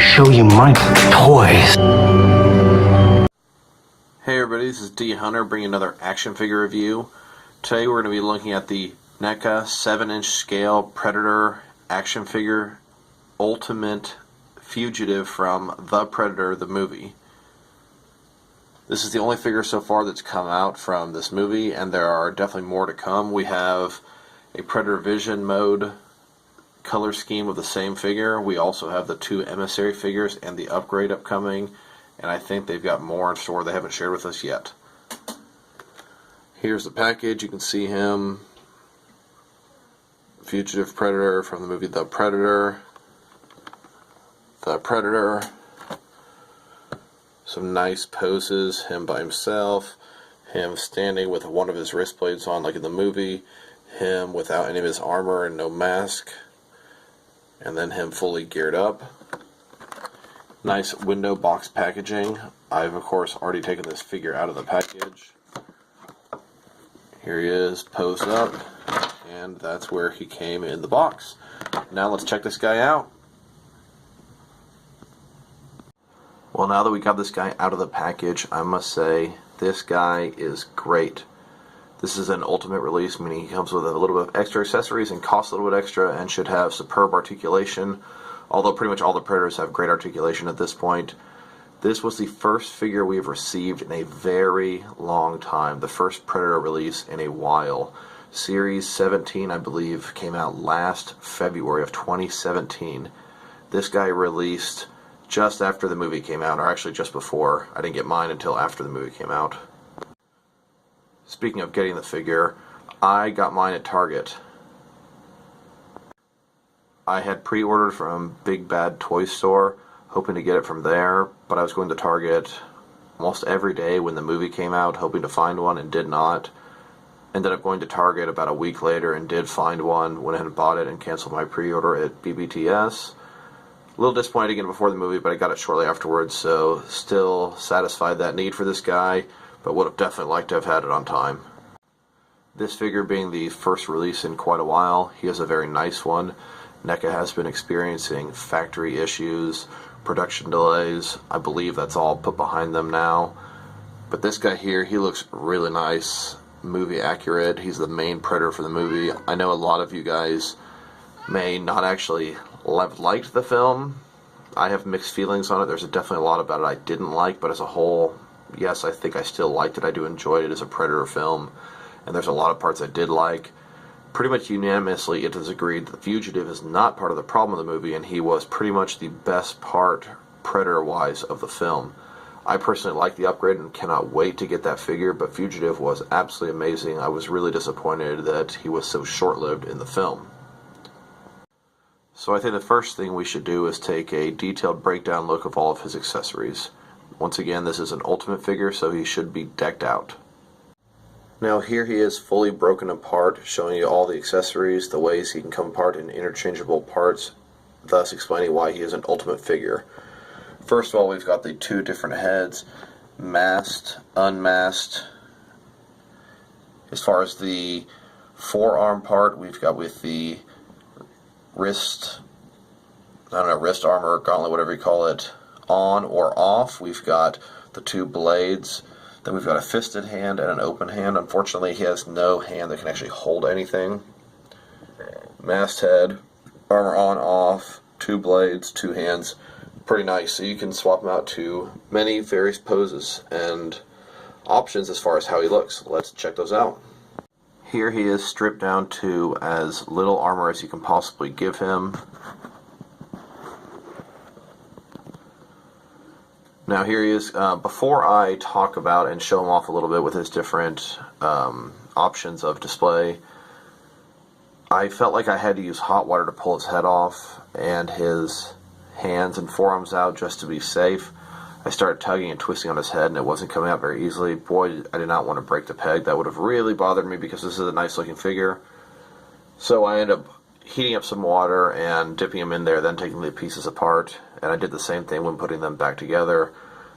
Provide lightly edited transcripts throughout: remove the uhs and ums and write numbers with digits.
show you my toys. Hey everybody, this is D Hunter bringing another action figure review. Today we're going to be looking at the Neca 7-inch scale Predator action figure Ultimate Fugitive from The Predator, the movie. This is the only figure so far that's come out from this movie, and there are definitely more to come. We have a Predator Vision mode color scheme of the same figure. We also have the two emissary figures and the upgrade upcoming, and I think they've got more in store they haven't shared with us yet. Here's the package. You can see him, Fugitive Predator from the movie The Predator. Some nice poses, him by himself, him standing with one of his wrist blades on like in the movie, him without any of his armor and no mask, and then him fully geared up. Nice window box packaging. I've of course already taken this figure out of the package. Here he is, posed up, and that's where he came in the box. Now let's check this guy out. Well, now that we got this guy out of the package, I must say this guy is great. This is an ultimate release, meaning he comes with a little bit of extra accessories and costs a little bit extra and should have superb articulation, although pretty much all the Predators have great articulation at this point. This was the first figure we've received in a very long time, the first Predator release in a while. Series 17, I believe, came out last February of 2017. This guy released just after the movie came out, or actually just before. I didn't get mine until after the movie came out. Speaking of getting the figure, I got mine at Target. I had pre-ordered from Big Bad Toy Store, hoping to get it from there, but I was going to Target almost every day when the movie came out, hoping to find one, and did not. Ended up going to Target about a week later and did find one, went ahead and bought it and canceled my pre-order at BBTS. A little disappointed to get it before the movie, but I got it shortly afterwards, so still satisfied that need for this guy, but would have definitely liked to have had it on time. This figure being the first release in quite a while, he is a very nice one. NECA has been experiencing factory issues, production delays. I believe that's all put behind them now. But this guy here, he looks really nice, movie accurate. He's the main Predator for the movie. I know a lot of you guys may not actually have liked the film. I have mixed feelings on it. There's definitely a lot about it I didn't like, but as a whole, yes, I think I still liked it. I do enjoy it as a Predator film, and there's a lot of parts I did like. Pretty much unanimously it is agreed that the Fugitive is not part of the problem of the movie, and he was pretty much the best part, Predator-wise, of the film. I personally like the upgrade and cannot wait to get that figure, but Fugitive was absolutely amazing. I was really disappointed that he was so short-lived in the film. So I think the first thing we should do is take a detailed breakdown look of all of his accessories. Once again, this is an ultimate figure, so he should be decked out. Now here he is fully broken apart, showing you all the accessories, the ways he can come apart in interchangeable parts, thus explaining why he is an ultimate figure. First of all, we've got the two different heads, masked, unmasked. As far as the forearm part, we've got with the wrist armor, gauntlet, whatever you call it, on or off. We've got the two blades. Then we've got a fisted hand and an open hand. Unfortunately, he has no hand that can actually hold anything. Masked head, armor on, off, two blades, two hands. Pretty nice. So you can swap him out to many various poses and options as far as how he looks. Let's check those out. Here he is stripped down to as little armor as you can possibly give him. Now here he is. Before I talk about and show him off a little bit with his different options of display, I felt like I had to use hot water to pull his head off and his hands and forearms out just to be safe. I started tugging and twisting on his head and it wasn't coming out very easily. Boy, I did not want to break the peg. That would have really bothered me because this is a nice looking figure. So I ended up heating up some water and dipping him in there, then taking the pieces apart, and I did the same thing when putting them back together.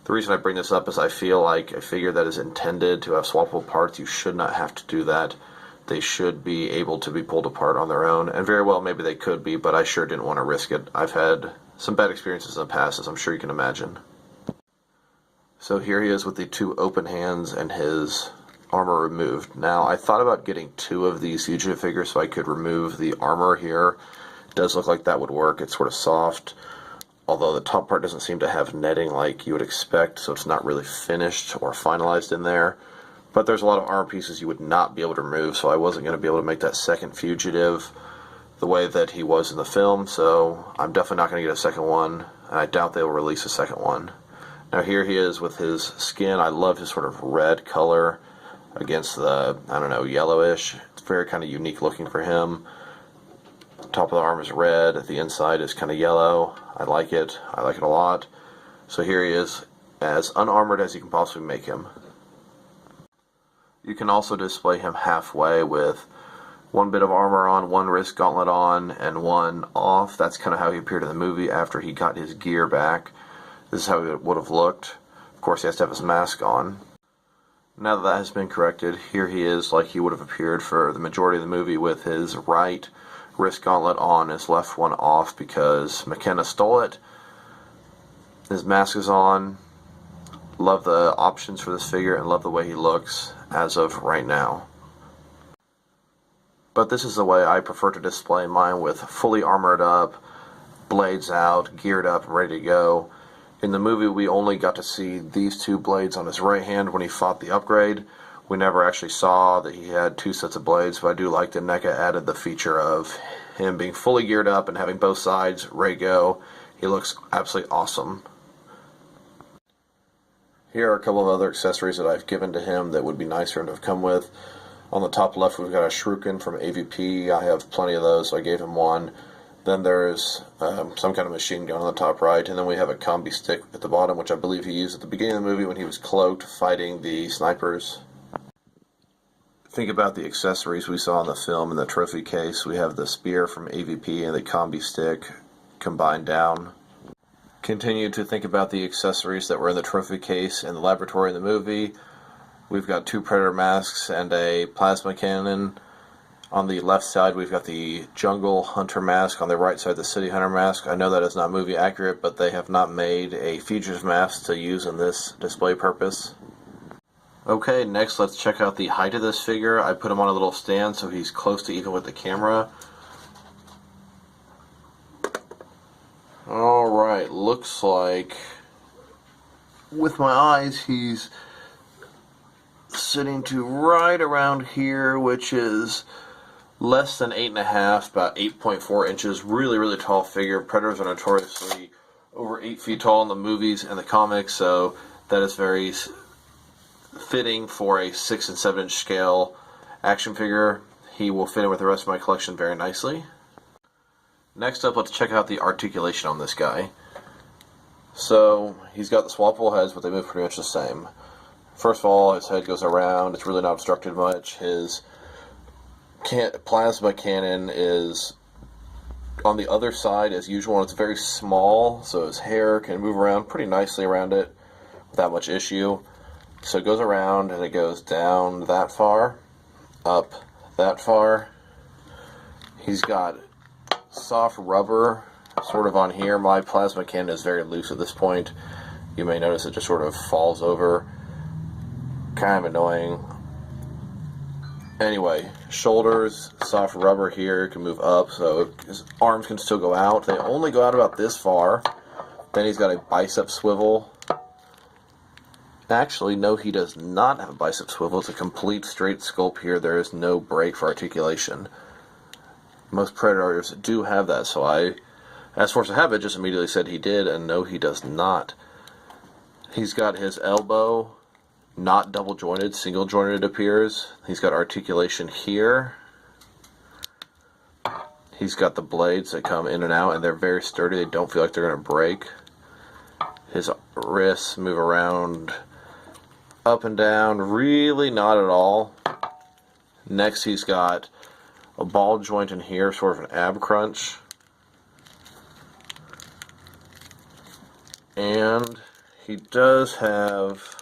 The reason I bring this up is I feel like a figure that is intended to have swappable parts, you should not have to do that. They should be able to be pulled apart on their own, and very well maybe they could be, but I sure didn't want to risk it. I've had some bad experiences in the past, as I'm sure you can imagine. So here he is with the 2 open hands and his armor removed. Now, I thought about getting 2 of these Fugitive figures so I could remove the armor here. It does look like that would work. It's sort of soft, although the top part doesn't seem to have netting like you would expect, so it's not really finished or finalized in there. But there's a lot of armor pieces you would not be able to remove, so I wasn't going to be able to make that second Fugitive the way that he was in the film, so I'm definitely not going to get a second one, and I doubt they will release a second one. Now here he is with his skin. I love his sort of red color against the, I don't know, yellowish. It's very kind of unique looking for him. The top of the arm is red, the inside is kind of yellow. I like it a lot. So here he is, as unarmored as you can possibly make him. You can also display him halfway with 1 bit of armor on, 1 wrist gauntlet on, and 1 off. That's kind of how he appeared in the movie after he got his gear back. This is how it would have looked. Of course, he has to have his mask on. Now that that has been corrected, here he is like he would have appeared for the majority of the movie with his right wrist gauntlet on, his left one off because McKenna stole it. His mask is on. Love the options for this figure and love the way he looks as of right now. But this is the way I prefer to display mine, with fully armored up, blades out, geared up, ready to go. In the movie, we only got to see these 2 blades on his right hand when he fought the upgrade. We never actually saw that he had 2 sets of blades, but I do like that Neca added the feature of him being fully geared up and having both sides ready to go. He looks absolutely awesome. Here are a couple of other accessories that I've given to him that would be nice for him to have come with. On the top left, we've got a shuriken from AVP. I have plenty of those, so I gave him 1. Then there's some kind of machine gun on the top right, and then we have a combi stick at the bottom, which I believe he used at the beginning of the movie when he was cloaked fighting the snipers. Think about the accessories we saw in the film in the trophy case. We have the spear from AVP and the combi stick combined down. Continue to think about the accessories that were in the trophy case in the laboratory in the movie. We've got 2 Predator masks and a plasma cannon. On the left side, we've got the Jungle Hunter mask. On the right side, the City Hunter mask. I know that is not movie accurate, but they have not made a Fugitive mask to use in this display purpose. Okay, next let's check out the height of this figure. I put him on a little stand so he's close to even with the camera. Alright, looks like with my eyes he's sitting to right around here, which is less than 8.5, about 8.4 inches. Really, really tall figure. Predators are notoriously over 8 feet tall in the movies and the comics, so that is very fitting for a 6 and 7 inch scale action figure. He will fit in with the rest of my collection very nicely. Next up, let's check out the articulation on this guy. So, he's got the swappable heads, but they move pretty much the same. First of all, his head goes around. It's really not obstructed much. His plasma cannon is on the other side as usual, and it's very small, so his hair can move around pretty nicely around it without much issue. So it goes around, and it goes down that far, up that far. He's got soft rubber sort of on here. My plasma cannon is very loose at this point. You may notice it just sort of falls over. Kind of annoying. Anyway, shoulders, soft rubber here, can move up, so his arms can still go out. They only go out about this far. Then he's got a bicep swivel. Actually, no, he does not have a bicep swivel. It's a complete straight sculpt here. There is no break for articulation. Most Predators do have that, so I, as Force of Habit, just immediately said he did, and no, he does not. He's got his elbow not double jointed, single jointed it appears. He's got articulation here. He's got the blades that come in and out, and they're very sturdy. They don't feel like they're going to break. His wrists move around up and down, really not at all. Next, he's got a ball joint in here, sort of an ab crunch. And he does have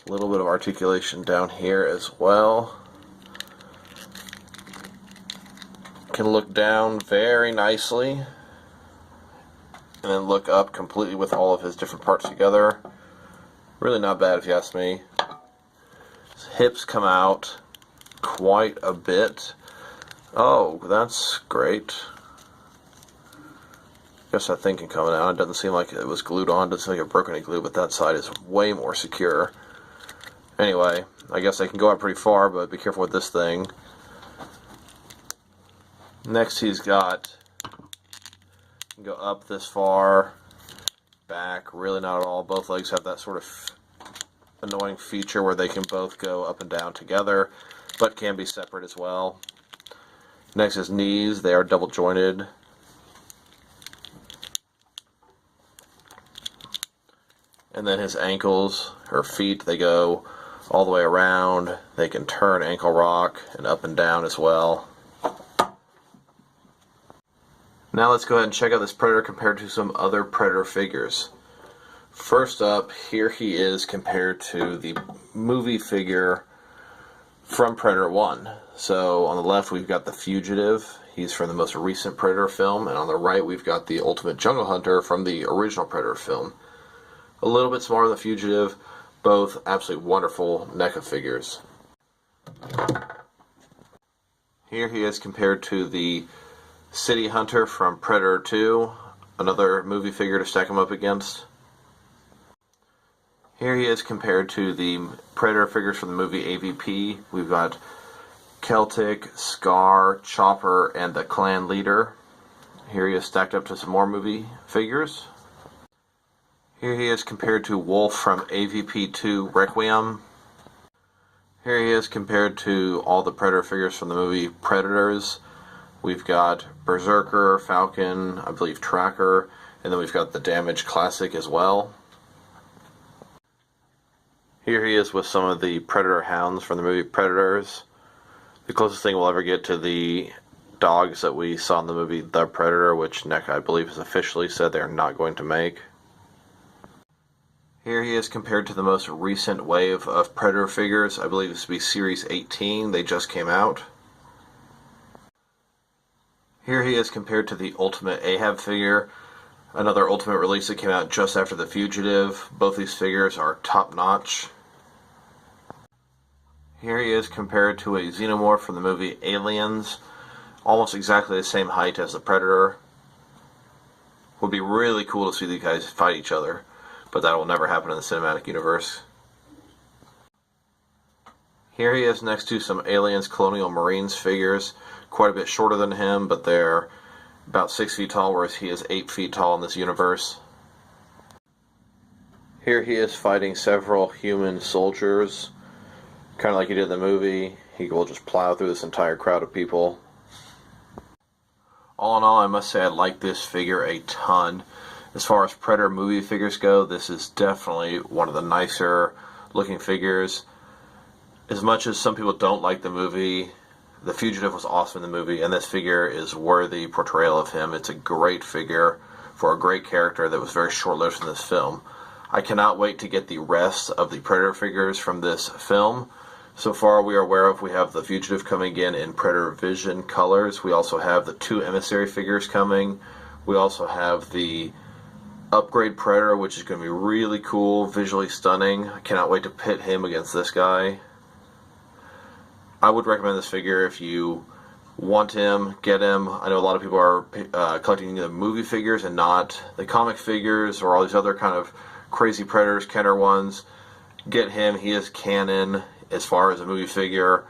a little bit of articulation down here as well. Can look down very nicely. and then look up completely with all of his different parts together. Really not bad if you ask me. His hips come out quite a bit. Oh, that's great. Guess that thing can come out. It doesn't seem like it was glued on. It doesn't seem like it broke any glue, but that side is way more secure. Anyway, I guess I can go out pretty far, but be careful with this thing. Next, he's got, can go up this far, back, really not at all. Both legs have that sort of annoying feature where they can both go up and down together, but can be separate as well. Next, his knees, they are double jointed. And then his ankles, or feet, they go all the way around. They can turn ankle rock and up and down as well. Now let's go ahead and check out this Predator compared to some other Predator figures. First up, here he is compared to the movie figure from Predator 1. So on the left we've got the Fugitive. He's from the most recent Predator film. And on the right we've got the Ultimate Jungle Hunter from the original Predator film. A little bit smaller than the Fugitive. Both absolutely wonderful Neca figures. Here he is compared to the City Hunter from Predator 2, another movie figure to stack him up against. Here he is compared to the Predator figures from the movie AVP. We've got Celtic, Scar, Chopper, and the Clan Leader. Here he is stacked up to some more movie figures. Here he is compared to Wolf from AVP 2 Requiem. Here he is compared to all the Predator figures from the movie Predators. We've got Berserker, Falcon, I believe Tracker, and then we've got the Damage Classic as well. Here he is with some of the Predator hounds from the movie Predators. The closest thing we'll ever get to the dogs that we saw in the movie The Predator, which Neca, I believe, has officially said they're not going to make. Here he is compared to the most recent wave of Predator figures. I believe this to be Series 18. They just came out. Here he is compared to the Ultimate Ahab figure, another Ultimate release that came out just after the Fugitive. Both these figures are top-notch. Here he is compared to a Xenomorph from the movie Aliens, almost exactly the same height as the Predator. Would be really cool to see these guys fight each other, but that will never happen in the cinematic universe. Here he is next to some Aliens Colonial Marines figures, quite a bit shorter than him, but they're about 6 feet tall, whereas he is 8 feet tall in this universe. Here he is fighting several human soldiers, kind of like he did in the movie. He will just plow through this entire crowd of people. All in all, I must say I like this figure a ton. As far as Predator movie figures go, this is definitely one of the nicer looking figures. As much as some people don't like the movie, The Fugitive was awesome in the movie, and this figure is worthy portrayal of him. It's a great figure for a great character that was very short-lived in this film. I cannot wait to get the rest of the Predator figures from this film. So far we are aware of, we have the Fugitive coming in Predator Vision colors. We also have the 2 Emissary figures coming. We also have the Upgrade Predator, which is going to be really cool, visually stunning. I cannot wait to pit him against this guy. I would recommend this figure if you want him, get him. I know a lot of people are collecting the movie figures and not the comic figures or all these other kind of crazy Predators, Kenner ones. Get him. He is canon as far as a movie figure.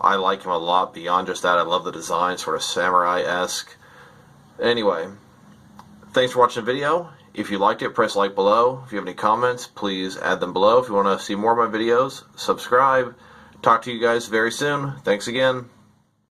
I like him a lot beyond just that. I love the design, sort of samurai-esque. Anyway, thanks for watching the video. If you liked it, press like below. If you have any comments, please add them below. If you want to see more of my videos, subscribe. Talk to you guys very soon. Thanks again.